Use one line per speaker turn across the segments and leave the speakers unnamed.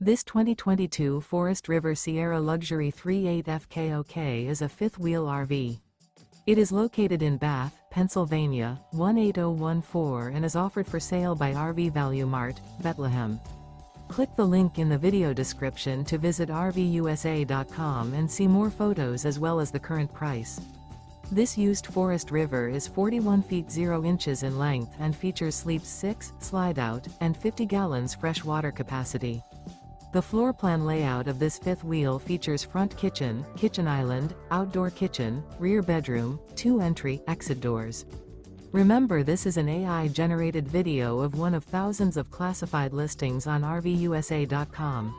This 2022 Forest River Sierra Luxury 38 FKOK is a fifth-wheel RV. It is located in Bath, Pennsylvania, 18014 and is offered for sale by RV Value Mart, Behtlehem. Click the link in the video description to visit RVUSA.com and see more photos as well as the current price. This used Forest River is 41 feet 0 inches in length and features sleeps 6, slide-out, and 50 gallons fresh water capacity. The floor plan layout of this fifth wheel features front kitchen, kitchen island, outdoor kitchen, rear bedroom, 2 entry/exit doors. Remember, this is an AI-generated video of one of thousands of classified listings on RVUSA.com.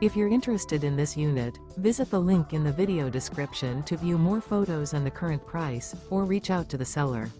If you're interested in this unit, visit the link in the video description to view more photos and the current price, or reach out to the seller.